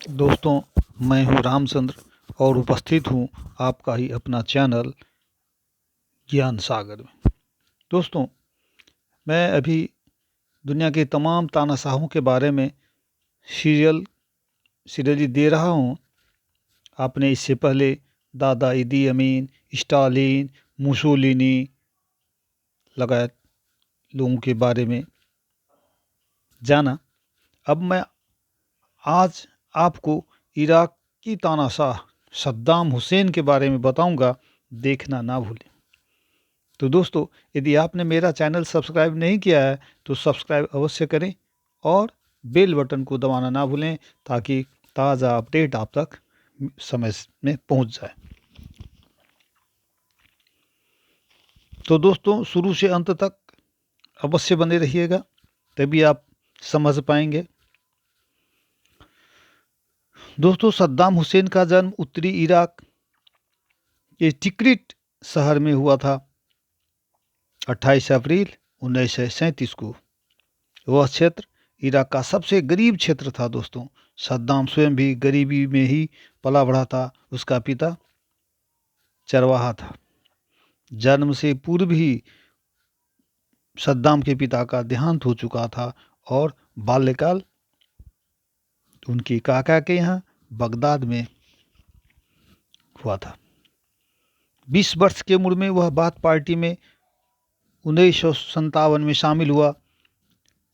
दोस्तों, मैं हूं रामचंद्र और उपस्थित हूं आपका ही अपना चैनल ज्ञान सागर में। दोस्तों, मैं अभी दुनिया के तमाम तानाशाहों के बारे में सीरियली दे रहा हूं। आपने इससे पहले दादा इदी अमीन, स्टालिन, मुसोलिनी लगायत लोगों के बारे में जाना। अब मैं आज आपको इराक की तानाशाह सद्दाम हुसैन के बारे में बताऊंगा। देखना ना भूलें। तो दोस्तों, यदि आपने मेरा चैनल सब्सक्राइब नहीं किया है तो सब्सक्राइब अवश्य करें और बेल बटन को दबाना ना भूलें ताकि ताज़ा अपडेट आप तक समय में पहुंच जाए। तो दोस्तों, शुरू से अंत तक अवश्य बने रहिएगा, तभी आप समझ पाएंगे। दोस्तों, सद्दाम हुसैन का जन्म उत्तरी इराक के टिक्रिट शहर में हुआ था 28 अप्रैल 1937 को। वह क्षेत्र इराक का सबसे गरीब क्षेत्र था। दोस्तों, सद्दाम स्वयं भी गरीबी में ही पला बढ़ा था। उसका पिता चरवाहा था। जन्म से पूर्व ही सद्दाम के पिता का देहांत हो चुका था और बाल्यकाल उनके काका के यहाँ बगदाद में हुआ था। 20 वर्ष की उम्र में वह बाथ पार्टी में 1957 में शामिल हुआ।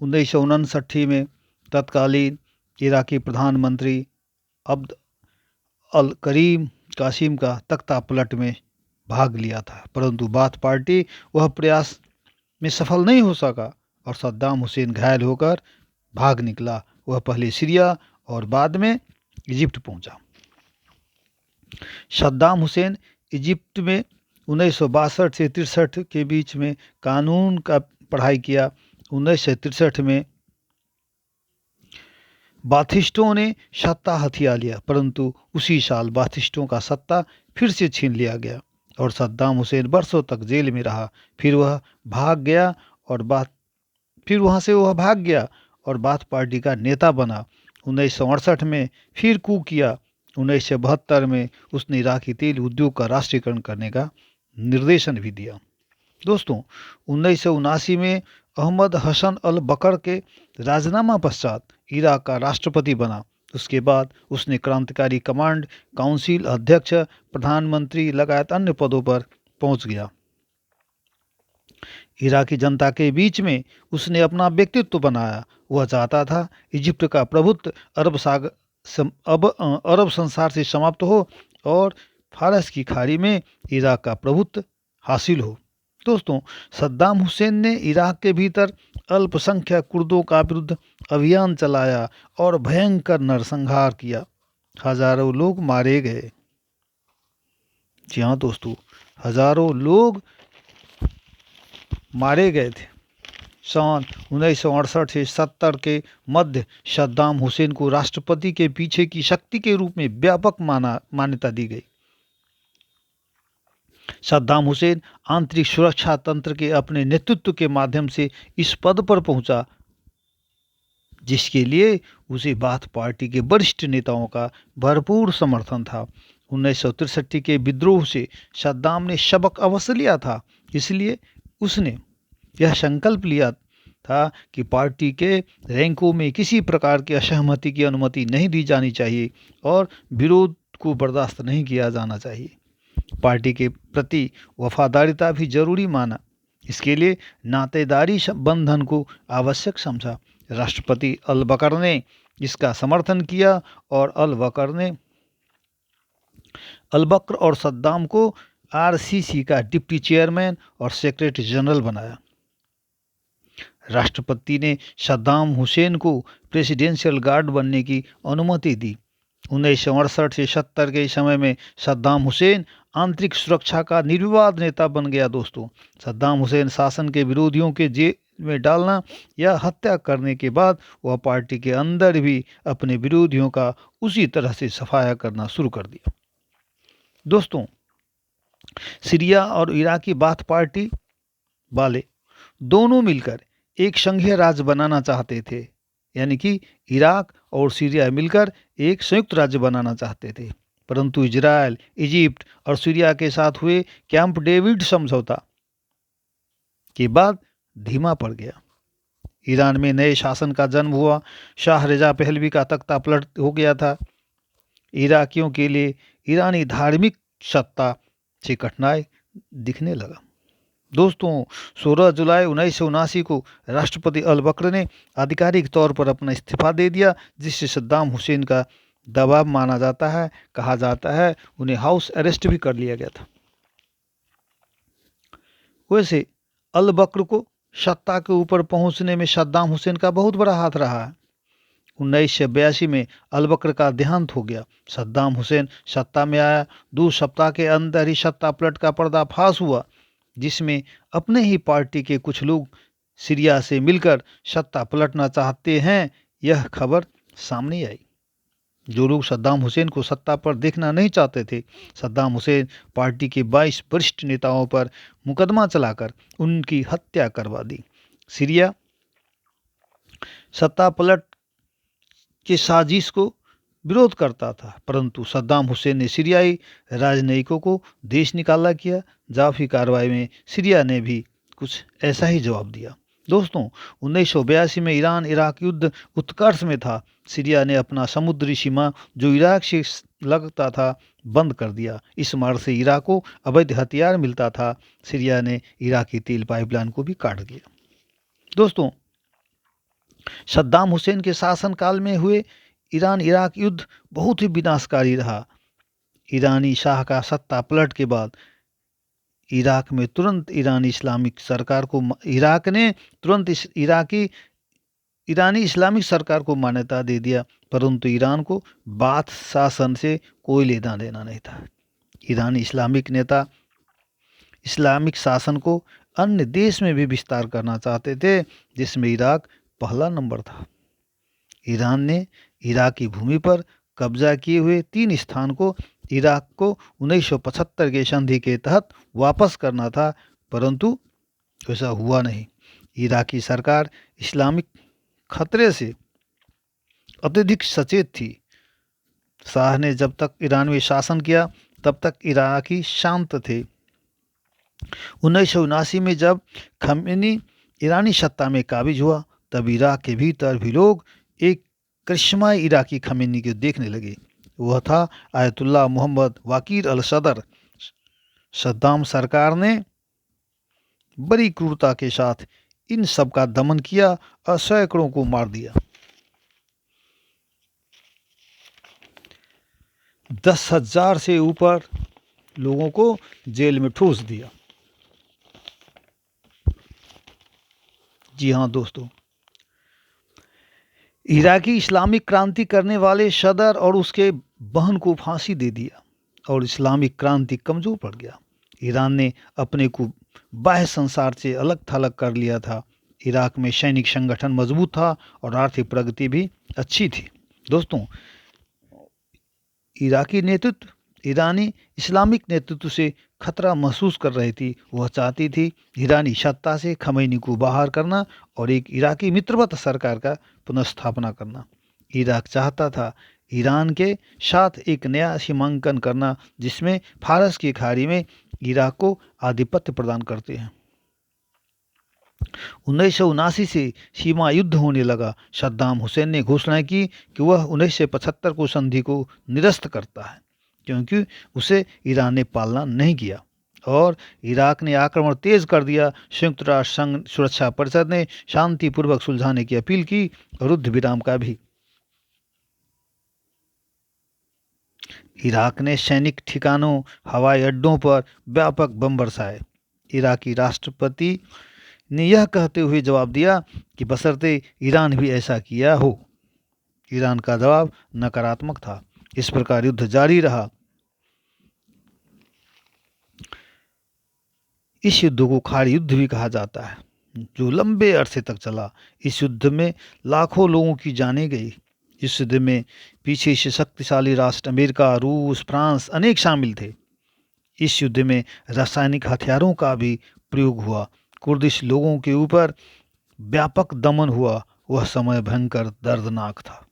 1959 में तत्कालीन इराकी प्रधानमंत्री अब्द अल करीम कासिम का तख्ता पलट में भाग लिया था, परंतु बाथ पार्टी वह प्रयास में सफल नहीं हो सका और सद्दाम हुसैन घायल होकर भाग निकला। वह पहले सीरिया और बाद में इजिप्ट पहुंचा। सद्दाम हुसैन इजिप्ट में 1962 से 63 के बीच में कानून का पढ़ाई किया। 1963 में बाथिस्टों ने सत्ता हथिया लिया, परंतु उसी साल बाथिस्टों का सत्ता फिर से छीन लिया गया और सद्दाम हुसैन वर्षों तक जेल में रहा। फिर वह भाग गया और बाथ पार्टी का नेता बना। 1968 में फिर कू किया। 1972 में उसने इराकी तेल उद्योग का राष्ट्रीयकरण करने का निर्देशन भी दिया। दोस्तों, 1979 में अहमद हसन अल बकर के राजीनामा पश्चात इराक का राष्ट्रपति बना। उसके बाद उसने क्रांतिकारी कमांड काउंसिल अध्यक्ष, प्रधानमंत्री लगायत अन्य पदों पर पहुंच गया। इराकी जनता के बीच में उसने अपना व्यक्तित्व बनाया। वह चाहता था इजिप्ट का प्रभुत्व अरब संसार से समाप्त हो और फारस की खाड़ी में इराक का प्रभुत्व हासिल हो। दोस्तों, सद्दाम हुसैन ने इराक के भीतर अल्पसंख्यक कुर्दों का विरुद्ध अभियान चलाया और भयंकर नरसंहार किया। हजारों लोग मारे गए। जी हाँ दोस्तों, हजारों लोग मारे गए थे। सन 1968 से 70 के मध्य सद्दाम हुसैन को राष्ट्रपति के पीछे की शक्ति के रूप में व्यापक मान्यता दी गई। सद्दाम हुसैन आंतरिक सुरक्षा तंत्र के अपने नेतृत्व के माध्यम से इस पद पर पहुंचा, जिसके लिए उसे बाथ पार्टी के वरिष्ठ नेताओं का भरपूर समर्थन था। 1963 के विद्रोह से सद्दाम ने सबक अवश्य लिया था, इसलिए उसने यह संकल्प लिया था कि पार्टी के रैंकों में किसी प्रकार की असहमति की अनुमति नहीं दी जानी चाहिए और विरोध को बर्दाश्त नहीं किया जाना चाहिए। पार्टी के प्रति वफादारिता भी जरूरी माना। इसके लिए नातेदारी बंधन को आवश्यक समझा। राष्ट्रपति अल बकर ने इसका समर्थन किया और अल बकर और सद्दाम को आरसीसी का डिप्टी चेयरमैन और सेक्रेटरी जनरल बनाया। राष्ट्रपति ने सद्दाम हुसैन को प्रेसिडेंशियल गार्ड बनने की अनुमति दी। 1968 से 70 के समय में सद्दाम हुसैन आंतरिक सुरक्षा का निर्विवाद नेता बन गया। दोस्तों, सद्दाम हुसैन शासन के विरोधियों के जेल में डालना या हत्या करने के बाद वह पार्टी के अंदर भी अपने विरोधियों का उसी तरह से सफाया करना शुरू कर दिया। दोस्तों, सीरिया और इराकी बाथ पार्टी वाले दोनों मिलकर एक संघीय राज्य बनाना चाहते थे। यानी कि इराक और सीरिया मिलकर एक संयुक्त राज्य बनाना चाहते थे, परंतु इजराइल, इजिप्ट और सीरिया के साथ हुए कैंप डेविड समझौता के बाद धीमा पड़ गया। ईरान में नए शासन का जन्म हुआ, शाह रजा पहलवी का तख्ता पलट हो गया था। इराकियों के लिए ईरानी धार्मिक सत्ता से कठिनाई दिखने लगा। दोस्तों, 16 जुलाई 1979 को राष्ट्रपति अल बकर ने आधिकारिक तौर पर अपना इस्तीफा दे दिया, जिससे सद्दाम हुसैन का दबाव माना जाता है। कहा जाता है उन्हें हाउस अरेस्ट भी कर लिया गया था। वैसे अल बकर को सत्ता के ऊपर पहुंचने में सद्दाम हुसैन का बहुत बड़ा हाथ रहा है। 1982 में अल बकर का देहांत हो गया। सद्दाम हुसैन सत्ता में आया, 2 सप्ताह के अंदर ही सत्ता पलट का पर्दाफाश हुआ, जिसमें अपने ही पार्टी के कुछ लोग सीरिया से मिलकर सत्ता पलटना चाहते हैं, यह खबर सामने आई। जो लोग सद्दाम हुसैन को सत्ता पर देखना नहीं चाहते थे, सद्दाम हुसैन पार्टी के 22 वरिष्ठ नेताओं पर मुकदमा चलाकर उनकी हत्या करवा दी। सीरिया सत्ता पलट की साजिश को विरोध करता था, परंतु सद्दाम हुसैन ने सीरियाई राजनयिकों को देश निकाला किया। जाफी कार्रवाई में सीरिया ने भी कुछ ऐसा ही जवाब दिया। दोस्तों, 1982 में ईरान इराक युद्ध उत्कर्ष में था। सीरिया ने अपना समुद्री सीमा जो इराक से लगता था बंद कर दिया। इस मार्ग से इराक को अवैध हथियार मिलता था। सीरिया ने इराकी तेल पाइपलाइन को भी काट दिया। दोस्तों, सद्दाम हुसैन के शासनकाल में हुए ईरान इराक युद्ध बहुत ही विनाशकारी रहा। ईरानी शाह का सत्ता पलट के बाद इराक ने तुरंत ईरानी इस्लामिक सरकार को मान्यता दे दिया, परंतु ईरान को बाथ शासन से कोई लेना देना नहीं था। ईरानी इस्लामिक नेता इस्लामिक शासन को अन्य देश में भी विस्तार करना चाहते थे, जिसमें इराक पहला नंबर था। ईरान ने इराक की भूमि पर कब्जा किए हुए 3 स्थान को इराक को 1975 के संधि के तहत वापस करना था, परंतु ऐसा हुआ नहीं। इराकी सरकार इस्लामिक खतरे से अत्यधिक सचेत थी। शाह ने जब तक ईरान में शासन किया तब तक इराकी शांत थे। 1979 में जब खमेनी ईरानी सत्ता में काबिज हुआ, तब इराक के भीतर भी लोग एक करिश्माई इराकी खमेनी को देखने लगे। वह था आयतुल्लाह मोहम्मद वाकीर अल सदर। सद्दाम सरकार ने बड़ी क्रूरता के साथ इन सब का दमन किया और सैकड़ों को मार दिया। 10,000 से ऊपर लोगों को जेल में ठूस दिया। जी हाँ दोस्तों, इराकी इस्लामिक क्रांति करने वाले सदर और उसके बहन को फांसी दे दिया और इस्लामिक क्रांति कमजोर पड़ गया। ईरान ने अपने को बाह्य संसार से अलग थलग कर लिया था। इराक में सैनिक संगठन मजबूत था और आर्थिक प्रगति भी अच्छी थी। दोस्तों, इराकी नेतृत्व ईरानी इस्लामिक नेतृत्व से खतरा महसूस कर रही थी। वह चाहती थी ईरानी सत्ता से खमैनी को बाहर करना और एक इराकी मित्रवत सरकार का पुनर्स्थापना करना। इराक चाहता था ईरान के साथ एक नया सीमांकन करना, जिसमें फारस की खाड़ी में इराक को आधिपत्य प्रदान करते हैं। 1979 से सीमा युद्ध होने लगा। सद्दाम हुसैन ने घोषणा की कि वह 1975 को संधि को निरस्त करता है, क्योंकि उसे ईरान ने पालना नहीं किया और इराक ने आक्रमण तेज कर दिया। संयुक्त राष्ट्र संघ सुरक्षा परिषद ने शांतिपूर्वक सुलझाने की अपील की और युद्ध विराम का भी। इराक ने सैनिक ठिकानों, हवाई अड्डों पर व्यापक बम बरसाए। इराकी राष्ट्रपति ने यह कहते हुए जवाब दिया कि बशर्ते ईरान भी ऐसा किया हो। ईरान का जवाब नकारात्मक था। इस प्रकार युद्ध जारी रहा। इस युद्ध को खाड़ी युद्ध भी कहा जाता है, जो लंबे अरसे तक चला। इस युद्ध में लाखों लोगों की जानें गई। इस युद्ध में पीछे से शक्तिशाली राष्ट्र अमेरिका, रूस, फ्रांस अनेक शामिल थे। इस युद्ध में रासायनिक हथियारों का भी प्रयोग हुआ। कुर्दिश लोगों के ऊपर व्यापक दमन हुआ। वह समय भयंकर दर्दनाक था।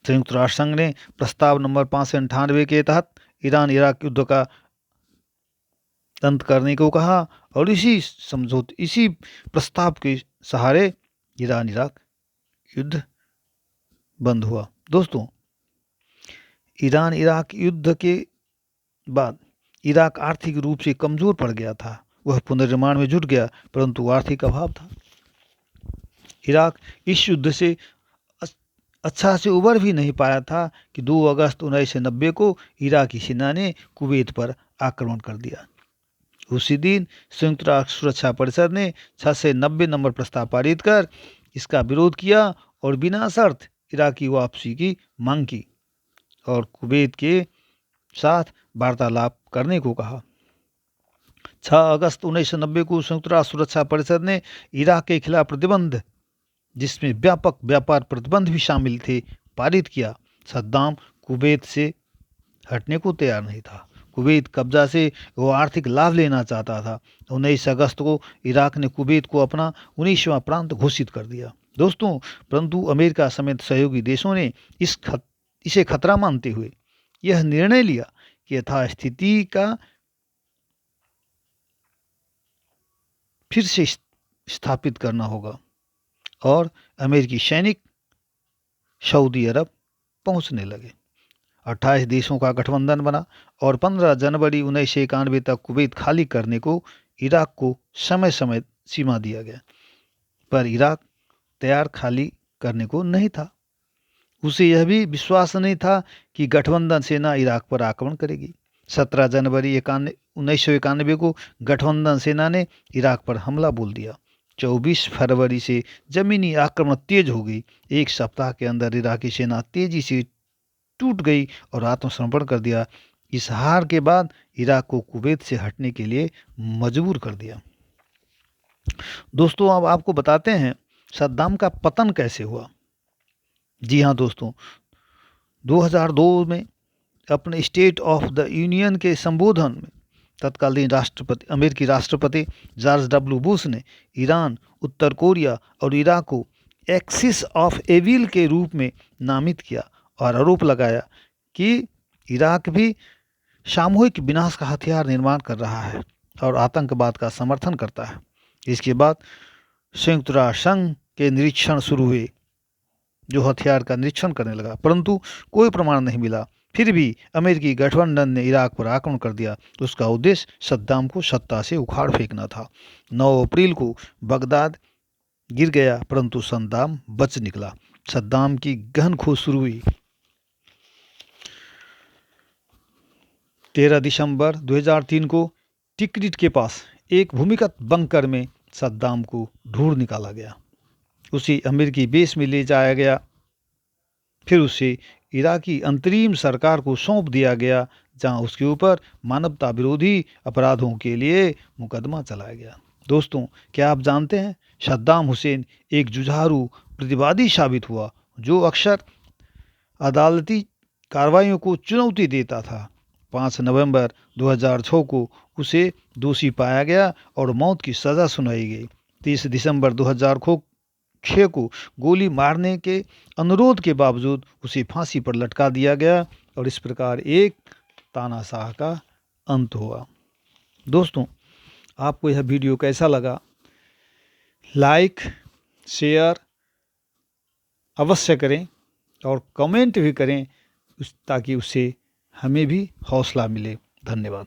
संयुक्त राष्ट्र संघ ने प्रस्ताव नंबर 598 के तहत ईरान इराक युद्ध का अंत करने को कहा और इसी प्रस्ताव के सहारे ईरान इराक युद्ध बंद हुआ। दोस्तों, ईरान इराक युद्ध के बाद इराक आर्थिक रूप से कमजोर पड़ गया था। वह पुनर्निर्माण में जुट गया, परंतु आर्थिक अभाव था। इराक इस युद्ध से अच्छा से उबर भी नहीं पाया था कि 2 अगस्त 1990 को इराकी सेना ने कुवैत पर आक्रमण कर दिया। उसी दिन संयुक्त राष्ट्र सुरक्षा परिषद ने 690 नंबर प्रस्ताव पारित कर इसका विरोध किया और बिना शर्त इराकी वापसी की मांग की और कुवैत के साथ वार्तालाप करने को कहा। 6 अगस्त 1990 को संयुक्त राष्ट्र सुरक्षा परिषद ने इराक के खिलाफ प्रतिबंध, जिसमें व्यापक व्यापार प्रतिबंध भी शामिल थे, पारित किया। सद्दाम कुवैत से हटने को तैयार नहीं था। कुवैत कब्जा से वो आर्थिक लाभ लेना चाहता था। 19 अगस्त को इराक ने कुवैत को अपना 19वां प्रांत घोषित कर दिया। दोस्तों, परंतु अमेरिका समेत सहयोगी देशों ने इसे खतरा मानते हुए यह निर्णय लिया कि यथास्थिति का फिर से स्थापित करना होगा और अमेरिकी सैनिक सऊदी अरब पहुंचने लगे। 28 देशों का गठबंधन बना और 15 जनवरी 1991 तक कुवैत खाली करने को इराक को समय समय सीमा दिया गया, पर इराक तैयार खाली करने को नहीं था। उसे यह भी विश्वास नहीं था कि गठबंधन सेना इराक पर आक्रमण करेगी। 17 जनवरी 1991 को गठबंधन सेना ने इराक पर हमला बोल दिया। 24 फरवरी से जमीनी आक्रमण तेज हो गई। एक सप्ताह के अंदर इराकी सेना तेजी से टूट गई और आत्मसमर्पण कर दिया। इस हार के बाद इराक को कुवैत से हटने के लिए मजबूर कर दिया। दोस्तों, अब आपको बताते हैं सद्दाम का पतन कैसे हुआ। जी हाँ दोस्तों, 2002 में अपने स्टेट ऑफ द यूनियन के संबोधन में तत्कालीन अमेरिकी राष्ट्रपति जॉर्ज डब्ल्यू बुश ने ईरान, उत्तर कोरिया और इराक को एक्सिस ऑफ एविल के रूप में नामित किया और आरोप लगाया कि इराक भी सामूहिक विनाश का हथियार निर्माण कर रहा है और आतंकवाद का समर्थन करता है। इसके बाद संयुक्त राष्ट्र संघ के निरीक्षण शुरू हुए, जो हथियार का निरीक्षण करने लगा, परंतु कोई प्रमाण नहीं मिला। फिर भी अमेरिकी गठबंधन ने इराक पर आक्रमण कर दिया। उसका उद्देश्य सद्दाम को सत्ता से उखाड़ फेंकना था। 9 अप्रैल को बगदाद गिर गया, परंतु सद्दाम बच निकला। सद्दाम की गहन खोज शुरू हुई। 13 दिसंबर 2003 को टिकरिट के पास एक भूमिगत बंकर में सद्दाम को ढूंढ निकाला गया। उसे अमेरिकी बेस में ले जाया गया। फिर उसे इराकी अंतरिम सरकार को सौंप दिया गया, जहां उसके ऊपर मानवता विरोधी अपराधों के लिए मुकदमा चलाया गया। दोस्तों, क्या आप जानते हैं सद्दाम हुसैन एक जुझारू प्रतिवादी साबित हुआ, जो अक्सर अदालती कार्रवाइयों को चुनौती देता था। 5 नवंबर 2006 को उसे दोषी पाया गया और मौत की सज़ा सुनाई गई। 30 दिसंबर 2006 को गोली मारने के अनुरोध के बावजूद उसे फांसी पर लटका दिया गया और इस प्रकार एक तानाशाह का अंत हुआ। दोस्तों, आपको यह वीडियो कैसा लगा? लाइक शेयर अवश्य करें और कमेंट भी करें, ताकि उससे हमें भी हौसला मिले। धन्यवाद।